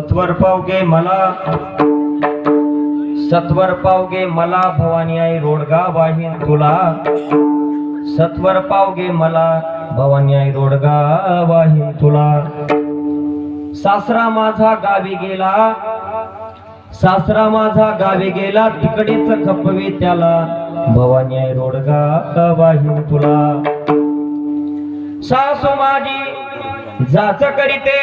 सत्वर पावगे मला, सत्वर पावगे मला भवानी आई रोडगा वाहीन तुला, सत्वर पावगे मला भवानी आई रोडगा वाहीन तुला। सासरा माझा गावी गेला, सासरा माझा गावी गेला, तिकडीच खपवी त्याला भवानी आई रोडगा वाहीन तुला। सासू माझी जाच करीते,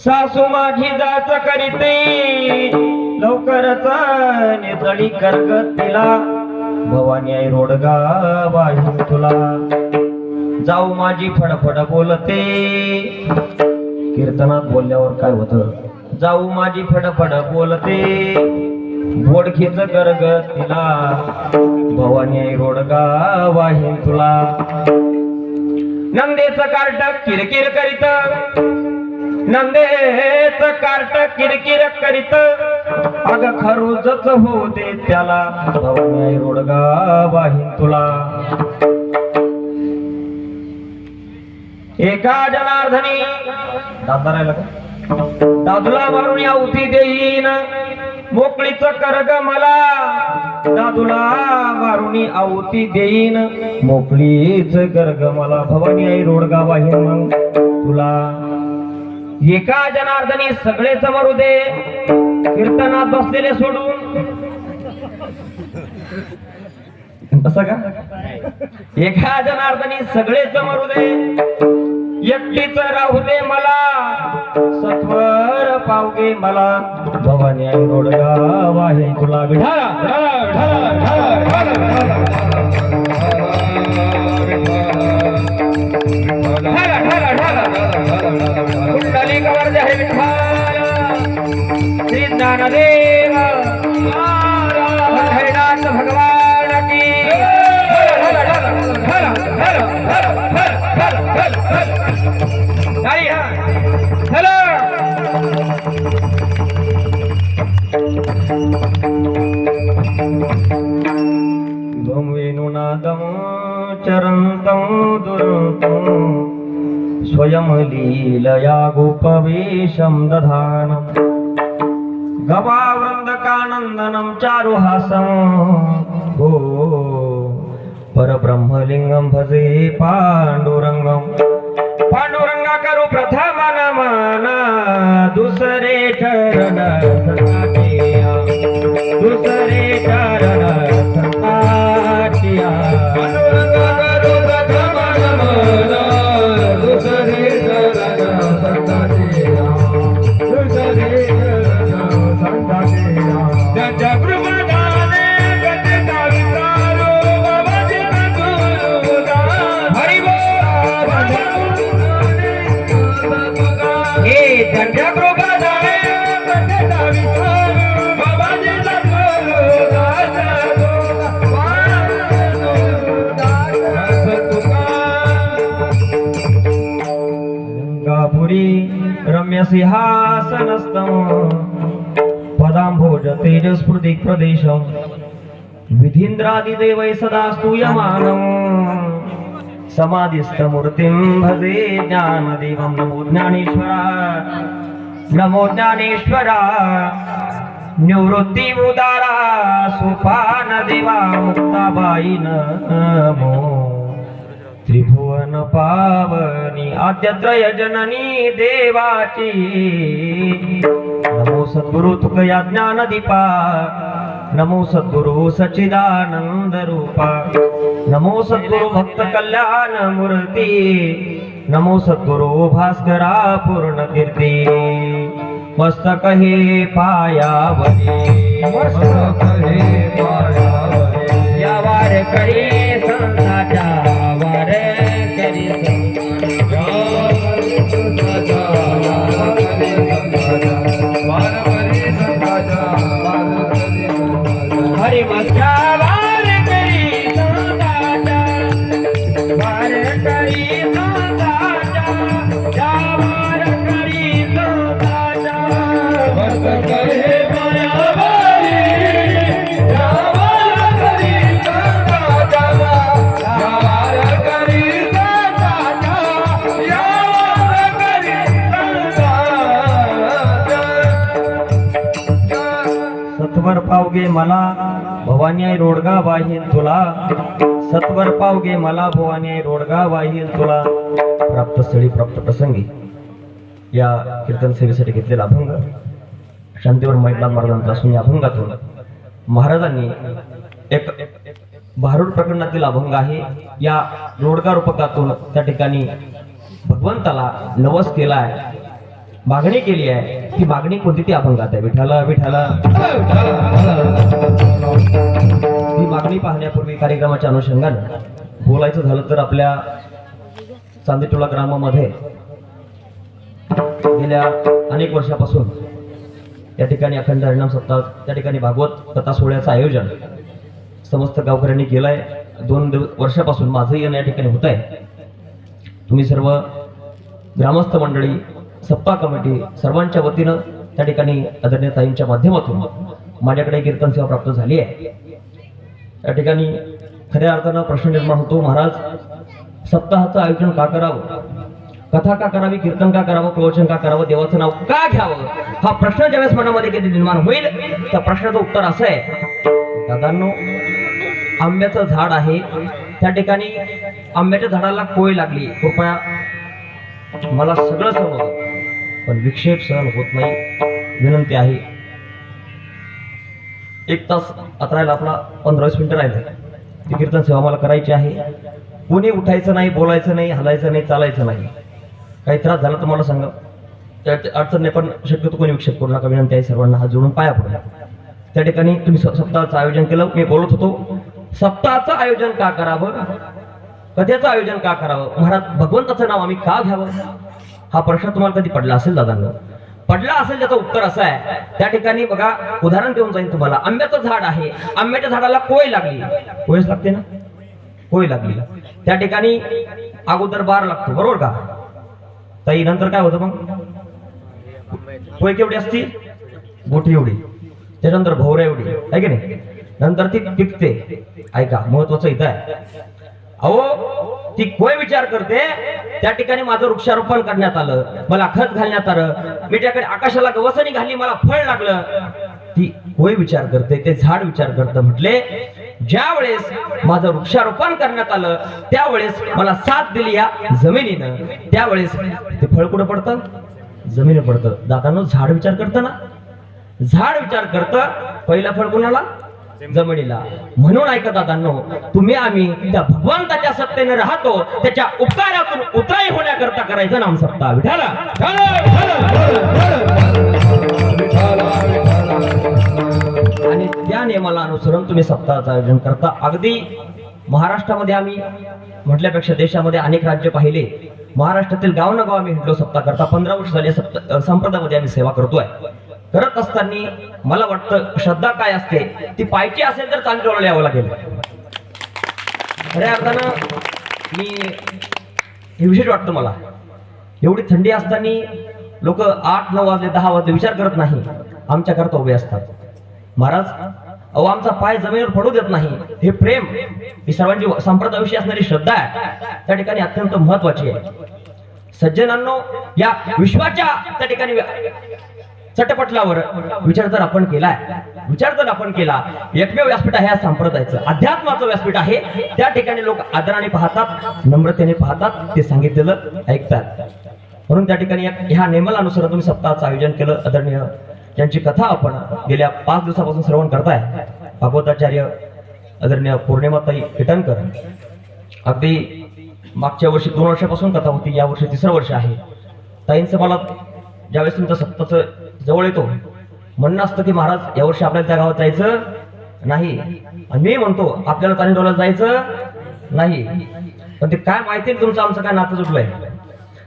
सासू माझी जाच करीते, लवकरच नेतळी करगत तिला भवानी आई रोडगा वाहीन तुला। जाऊ माझी फडफड बोलते, कीर्तनात बोलल्यावर काय होतं, जाऊ माझी फडफड बोलते, बोडखीच करगत तिला भवानी आई रोडगा वाहीन तुला। नंदेच कार्ट किरकिर करीत, नंदेच कार्ट किरकिर करीत, अग खरोजच होऊ दे त्याला भवानी आई रोडगा वाहीन तुला। एका जनार्दनी दादारायला दादूला मारून आहुती देईन, मोकळीच करग मला, दादूला मारून आहुती देईन, मोकळीच करग मला भवानी आई रोडगा वाहीन मग तुला। एका जनार्दनी सगळेच मरू दे, कीर्तनात बसलेले सोडून, असं का? एका जनार्दनी सगळेच मरू दे, एकटीच राहू दे मला, सत्वर पावगे मला भवानी आई रोडगा वाहीन तुला। विठाला कुंडली कवर जय विठाल, श्री ज्ञानदेव हरिनाथ भगवान की। वेणुनादं चरन्तं दुरन्तं स्वयं लीलया गोपवेशं दधानं, गवावृन्दकानन्दनं चारुहासं हो परब्रह्मलिंगं भजे पांडुरंगं। पांडुरंगा करू प्रथम नमन, दुसरे चरण सताटिया, दुसरे चरण सताटिया। पांडुरंगा करू प्रथम नमन, दुसरे चरण सताटिया, दुसरे चरण सताटिया। जय गुरुदाने गजता विचारो बाबाजी गुरुदान, हरि बोल हे जय गुरुदाने गजता विचारो बाबाजी रम्य सिंहासनस्थं पदाम्भोज तेजस्फुर्ति प्रदेशं, विधीन्द्रादिदेवै सदा स्तूयमानं, समाधिस्थमूर्तिं भजे ज्ञानदेवं। नमो ज्ञानेश्वरा, नमो ज्ञानेश्वरा, निवृत्ति उदारा सोपान देवा मुक्ताबाई नमो। त्रिभुवन पावनी आद्यत्रय जननी देवाची, नमो सद्गुरु तुकया ज्ञानदीपा, नमो सद्गुरु सच्चिदानंद रूपा, नमो सद्गुरु भक्त कल्याण मूर्ती, नमो सद्गुरु भास्करा पूर्ण कीर्ती। मस्तक हे पायावरी, मस्तक हे पायावरी, या वार करी संताच्या वार करी संताच्या वार करी संताच्या हरी मस्या वार करी संताच्या वार करी संताच्या, या वार करी संताच्या मस्तक हे पायावरी, या वार करी संताच्या, या वार करी संताच्या, या वार करी संताच्या। पावगे मला भवानी आई रोडगा वाहील तुला सत्वर पावगे मला भवानी आई रोडगा वाहील तुला. प्राप्त स्थळी प्राप्त प्रसंगी या कीर्तन सेवेसाठी घेतलेला अभंग शांतीवर मैदान महाराजांचा असून या अभंगातून महाराजांनी एक भारूड प्रकरणातील अभंग आहे. या रोडगा रूपकातून त्या ठिकाणी भगवंताला नवस केला आहे, मागणी केली आहे. ती मागणी कोणती? ती अभंगात आहे. विठाला विठाला. ती मागणी पाहण्यापूर्वी कार्यक्रमाच्या अनुषंगाने बोलायचं झालं तर आपल्या चांदेटोला ग्रामामध्ये गेल्या अनेक वर्षापासून या ठिकाणी अखंड हरिनाम सप्ताह, त्या ठिकाणी भागवत कथा सोहळ्याचं आयोजन समस्त गावकऱ्यांनी केलंय. 2 वर्षापासून माझं येणं या ठिकाणी होत आहे. तुम्ही सर्व ग्रामस्थ मंडळी, सप्ताह कमिटी सर्वांच्या वतीनं त्या ठिकाणी आदरणीय ताईंच्या माध्यमातून माझ्याकडे कीर्तन सेवा प्राप्त झाली आहे. त्या ठिकाणी खऱ्या अर्थानं प्रश्न निर्माण होतो, महाराज सप्ताहाचं आयोजन का करावं, कथा का करावी, कीर्तन का करावं, प्रवचन का करावं, देवाचं नाव का घ्यावं, हा प्रश्न ज्यावेळेस मनामध्ये कधी निर्माण होईल त्या प्रश्नाचं उत्तर असं आहे, दादांनो आंब्याचं झाड आहे, त्या ठिकाणी आंब्याच्या झाडाला कोय लागली, कृपया मला सगळं समजतं पण विक्षेप सहन होत नाही, विनंती आहे. 1 तास आता राहिला आपला, 15-20 मिनिटं राहिले. ती कीर्तन सेवा मला करायची आहे. कोणी उठायचं नाही, बोलायचं नाही, हलायचं नाही, चालायचं नाही. काही त्रास झाला तर मला सांगा, त्याची अडचण नाही, पण शक्यतो कोणी विक्षेप करू नका, विनंती आहे सर्वांना हात जोडून पाया पडू. त्या ठिकाणी तुम्ही सप्ताहाचं आयोजन केलं. मी बोलत होतो सप्ताहाचं आयोजन का करावं, कथेचं आयोजन का करावं, महाराज भगवंताचं नाव आम्ही का घ्यावं, हा प्रश्न तुम्हाला कधी पडला असेल दादांनो? पडला असेल त्याचं उत्तर असं आहे. त्या ठिकाणी बघा, उदाहरण देऊन जाईल तुम्हाला. आंब्याचं झाड आहे, आंब्याच्या झाडाला कोय लागली, कोयच लागते ना, कोय लागली. त्या ठिकाणी अगोदर बार लागतो, बरोबर का ताई? नंतर काय होतं मग? कोय केवढी असती? बोटी एवढी. त्याच्यानंतर भोवऱ्या एवढी, आहे की नाही? नंतर ती पिकते. ऐका, महत्वाचं इथं आहे. अहो ती कोय विचार करते, त्या ठिकाणी माझं वृक्षारोपण करण्यात आलं, मला खत घालण्यात आलं, मी त्याकडे आकाशाला गवसणी घालली, मला फळ लागलं. ती कोय विचार करते, ते झाड विचार करतं. म्हटले ज्या वेळेस माझं वृक्षारोपण करण्यात आलं त्यावेळेस मला साथ दिली या जमिनीनं, त्यावेळेस ते फळ कुठं पडतं? जमिनीवर पडतं. दादांनो झाड विचार करतं ना, झाड विचार करतं, पहिला फळ कुणाला? जमिनीला. म्हणून ऐका दादांनो, तुम्ही आम्ही त्या भगवंताच्या सत्तेने राहतो, त्याच्या उपकारातून उतराई होण्याकरता करायचं नाम सप्ताह. विठाला आणि त्या नियमाला अनुसरून तुम्ही सप्ताहाचं आयोजन करता. अगदी महाराष्ट्रामध्ये आम्ही म्हटल्यापेक्षा देशामध्ये अनेक राज्य पाहिले, महाराष्ट्रातील गाव न गाव आम्ही हिंडलो सप्ताह करता. 15 वर्ष झाले संप्रदायामध्ये आम्ही सेवा करतोय. करत असताना मला वाटतं श्रद्धा काय असते ती पाहिजे असेल तर चांदीटोला यावं लागेल. खऱ्या अर्थानं मी हे विशेष वाटतं मला. एवढी थंडी असताना लोक 8-9 वाजले 10 वाजले विचार करत नाही, आमच्या करता उभे असतात. महाराज अहो आमचा पाय जमिनीवर पडू देत नाही. हे प्रेम, ही सर्वांची संप्रदायाविषयी असणारी श्रद्धा आहे, त्या ठिकाणी अत्यंत महत्वाची आहे. सज्जनांनो, या विश्वाच्या त्या ठिकाणी चटपटलावर विचार जर आपण केला, एकमेव व्यासपीठ आहे या संप्रदायाचं, अध्यात्माचं व्यासपीठ आहे. त्या ठिकाणी लोक आदराने पाहतात, नम्रतेने पाहतात, ते सांगितलेलं ऐकतात. म्हणून त्या ठिकाणी ह्या नियमाला अनुसरून तुम्ही सप्ताहाचं आयोजन केलं. आदरणीय ज्यांची कथा आपण गेल्या 5 दिवसापासून श्रवण करताय, भागवताचार्य आदरणीय पौर्णिमाताई इटनकर. अगदी मागच्या वर्षी 2 वर्षापासून कथा होती, या वर्षी 3रं वर्ष आहे. ताईंचं मला ज्यावेळेस तुमचं सप्ताहाचं जवळ येतो म्हणणं असतं की महाराज यावर्षी आपल्याला त्या गावात जायचं नाही, आणि मी म्हणतो आपल्याला चांदीटोला जायचं नाही. पण ते काय माहिती तुमचं आमचं काय नातं जुटलंय,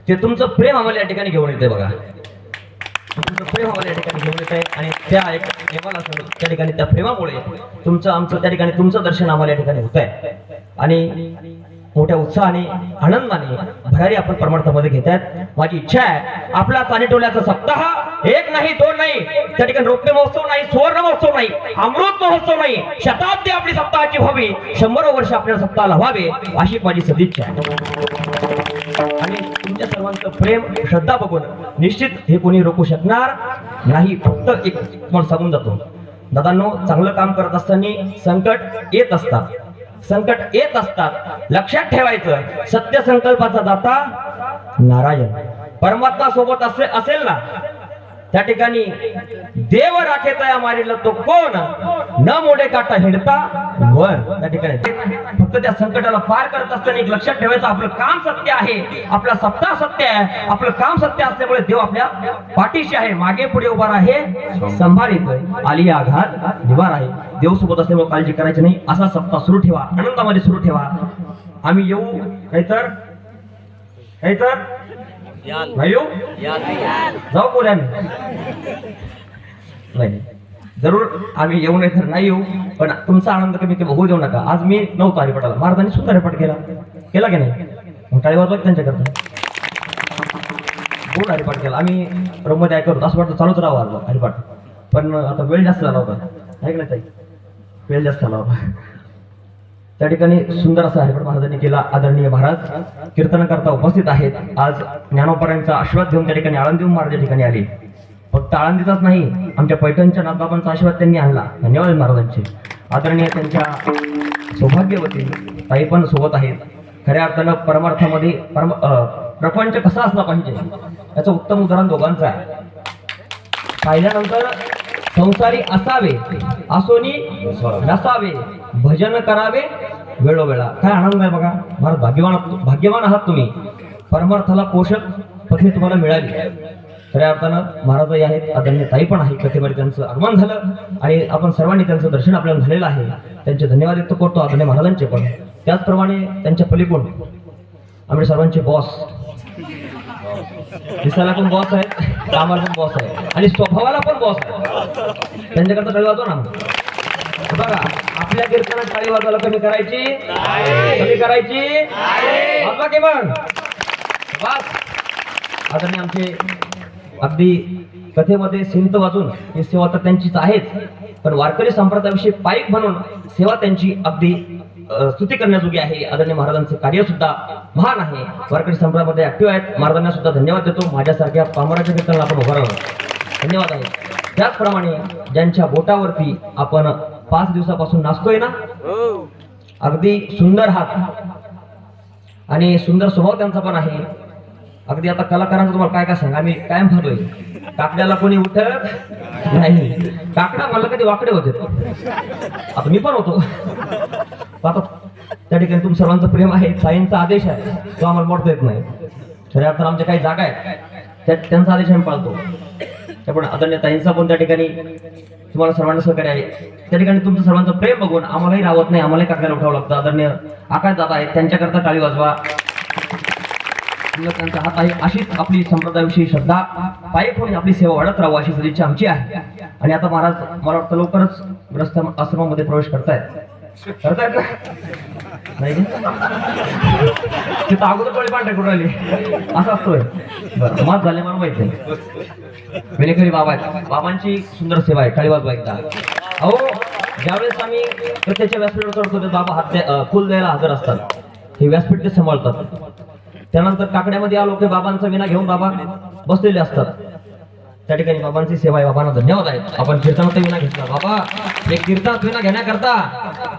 ते तुमचं प्रेम आम्हाला या ठिकाणी घेऊन येतंय. बघा, तुमचं प्रेम आम्हाला या ठिकाणी घेऊन येत आहे, आणि त्या एक प्रेमाला त्या ठिकाणी त्या प्रेमामुळे तुमचं आमचं त्या ठिकाणी तुमचं दर्शन आम्हाला या ठिकाणी होत आहे. आणि मोठ्या उत्साहाने आनंदाने भरारी आपण परमार्थामध्ये घेत आहेत. माझी इच्छा आहे आपला चांदीटोल्याचा सप्ताह 1 नाही 2 नाही, त्या ठिकाणी रौप्य महोत्सव नाही, सुवर्ण महोत्सव नाही, अमृत महोत्सव नाही, शताब्दी आपली सप्ताहाची व्हावी, 100 वर्ष आपल्या सप्ताहाला व्हावे, अशी माझी सदिच्छा आहे. आणि तुमच्या सर्वांचं प्रेम श्रद्धा बघून निश्चित हे कोणी रोखू शकणार नाही. फक्त एक तुम्हाला सांगून जातो, दादांनो, चांगलं काम करत असताना संकट येत असतात. लक्षात ठेवायचं, सत्य संकल्पाचा दाता नारायण परमात्मा सोबत असेल ना, त्या ठिकाणी देव राखेता मारिल तो कोण, न मोडे काटा हिडता वर. त्या ठिकाणी फक्त त्या संकटाला पार करत असताना एक लक्षात ठेवायचं, आपलं काम सत्य आहे, आपला सत्ता सत्य आहे, आपलं काम सत्य असल्यामुळे देव आपल्या पाठीशी आहे, मागे पुढे उभा आहे, सांभाळतोय, आली आघात निवार आहे. देव सोबत असल्यामुळे काळजी करायची नाही. असा सप्ताह सुरू ठेवा, आनंदामध्ये सुरू ठेवा. आम्ही येऊ नाहीतर नाही येऊ, जाऊ बोले आम्ही नाही, जरूर आम्ही येऊ नाही तर नाही येऊ, पण तुमचा आनंद कमी होऊ देऊ नका. आज मी नव्हतो हरिपाठाला, महाराजांनी सुद्धा हरिपाठ केला की नाही? टाळी वाजवा त्यांच्याकरता, गोड हरिपाठ केला. आम्ही रूममध्ये ऐकतो, असं वाटतं चालूच राहावं हरिपाठ, पण आता वेळ जास्त झाला होता, ऐकलं ताई, वेळ जास्त झाला होता. त्या ठिकाणी सुंदर असा हरिपाठ महाराजांनी केला. आदरणीय महाराज कीर्तनकर्ता उपस्थित आहेत. आज ज्ञानोपरांचा आशीर्वाद घेऊन त्या ठिकाणी आळंदी महाराज या ठिकाणी आले. फक्त आळंदीचाच नाही, आमच्या पैठणच्या नाथबाबांचा आशीर्वाद त्यांनी आणला. धन्यवाद महाराजांचे. आदरणीय त्यांच्या सौभाग्यवती ताई पण सोबत आहेत. खऱ्या अर्थानं परमार्थामध्ये प्रपंच कसा असला पाहिजे याचं उत्तम उदाहरण दोघांचं आहे. पाहिल्यानंतर संसारी असावे, असोनी नसावे, भजन करावे वेळोवेळा. काय आनंद आहे बघा महाराज, भाग्यवान आहात तुम्ही. परमार्थाला पोषक पत्नी तुम्हाला मिळाली. खऱ्या अर्थानं महाराजही आहेत, आदरणीय ताई पण आहे. कथेमध्ये त्यांचं आगमन झालं आणि आपण सर्वांनी त्यांचं दर्शन आपल्याला झालेलं आहे. त्यांचे धन्यवाद व्यक्त करतो आदरणीय महाराजांचे पण. त्याचप्रमाणे त्यांच्या पलीकडून आम्ही सर्वांचे बॉस, दिसायला पण बॉस आहेत, कामाला पण बॉस आहे आणि स्वभावाला पण बॉस आहे. त्यांच्याकरता टाळी वाजवा ना. बघा, आपल्या कीर्तनात टाळी वाजवायला कमी करायची, वाजवा की मग बस. आदरणीय आमचे अगदी कथेमध्ये सिंत वाजून ही सेवा तर त्यांचीच आहेच, पण वारकरी संप्रदायाविषयी पाईक म्हणून सेवा त्यांची अगदी स्तुती करण्याजोगी आहे. आदरणीय महाराजांचं कार्य सुद्धा महान आहे. वारकरी संप्रदायामध्ये ऍक्टिव्ह आहेत. महाराजांना सुद्धा धन्यवाद देतो. माझ्यासारख्या पामराच्या कीर्तनाला आपण उभा राहतो, धन्यवाद आहे. त्याचप्रमाणे ज्यांच्या बोटावरती आपण 5 दिवसापासून नाचतोय ना, अगदी सुंदर हात आणि सुंदर स्वभाव त्यांचा पण आहे. अगदी आता कलाकारांचं तुम्हाला काय सांगा, आम्ही कायम फारलोय, काकड्याला कोणी उठत नाही. काकडा मला कधी वाकडे होते, आता मी पण होतो. आता त्या ठिकाणी तुम सर्वांचं प्रेम आहे, साईंचा आदेश आहे, तो आम्हाला मोडता येत नाही. खऱ्या अर्थानं आमच्या काही जागा आहेत, त्यांचा आदेश आम्ही पाळतो. त्यामुळे आदरणीय ताईंचा पण त्या ठिकाणी तुम्हाला सर्वांना सहकार्य आहे. त्या ठिकाणी तुमचं सर्वांचं प्रेम बघून आम्हालाही राहत नाही, आम्हालाही काकड्याला उठावं लागतं. आदरणीय आकाश दादा आहेत, त्यांच्याकरता टाळी वाजवा. त्यांचा हात आहे. अशीच आपली संप्रदायाविषयी श्रद्धा पायी होऊन आपली सेवा वाढत राहावं अशी सदिच्छा आमची आहे. आणि आता महाराज मला वाटतं लवकरच ग्रस्त आश्रमामध्ये प्रवेश करतायत ना? नाही तिथं अगोदर डोळे पांढरे करून राहिले, असं असतोय. बरं, मात झाले मला माहिती आहे. विनेकरी बाबा आहेत, बाबांची सुंदर सेवा आहे. टाळी वाजवा एकदा. अहो, ज्यावेळेस आम्ही त्याच्या व्यासपीठावर चढतो ते बाबा हात फुल द्यायला हजर असतात. हे व्यासपीठ ते सांभाळतात. त्यानंतर काकड्यामध्ये आलो की बाबांचा विना घेऊन बाबा बसलेले असतात. त्या ठिकाणी बाबांची सेवा आहे. बाबांना धन्यवाद आहेत. आपण कीर्तनात विना घेतला बाबा, हे कीर्तनात विना घेण्याकरता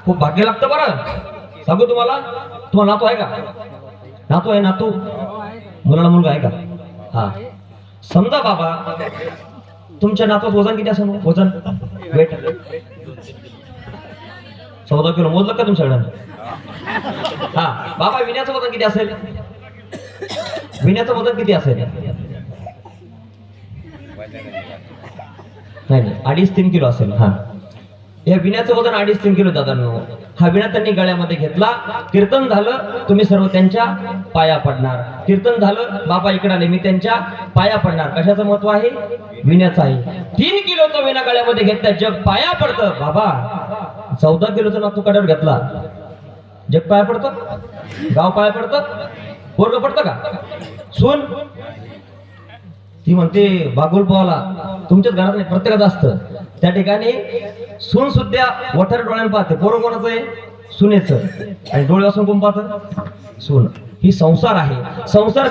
खूप भाग्य लागतं. बरं सांगू तुम्हाला नातू आहे का? नातू आहे? नातू मुलाला मुलगा आहे का? हा, समजा बाबा तुमच्या नातूचं वजन किती असेल? वजन वेट 14 किलो मोजलं का तुमच्याकडे? हा, बाबा विण्याचं वजन किती असेल? विण्याचं वजन किती असेल? नाही, 2.5-3 किलो असेल. हा, या विण्याचं वजन 2.5-3 किलो दादांनो. हा विणा त्यांनी गळ्यामध्ये घेतला. कीर्तन झालं, तुम्ही सर्व त्यांच्या पाया पडणार. कीर्तन झालं, बाबा इकडे आले, मी त्यांच्या पाया पडणार. कशाचं महत्व आहे? विण्याचं आहे. 3 किलोचा विणा गळ्यामध्ये घेतला, जग पाया पडतं. बाबा 14 किलोचा नातू कड्यावर घेतला, जग पाया पडतं, गाव पाया पडतं, पोरग पडतं का? सून ती म्हणते बागुल पोहाला तुमच्याच घरात नाही, प्रत्येकात असतं. त्या ठिकाणी सून सुद्धा वठार डोळ्यानं पाहते. पोरं कोणाचं आहे? सुनेचं. आणि डोळे वाचून कोण पाहतं? सून. ही संसार आहे. संसार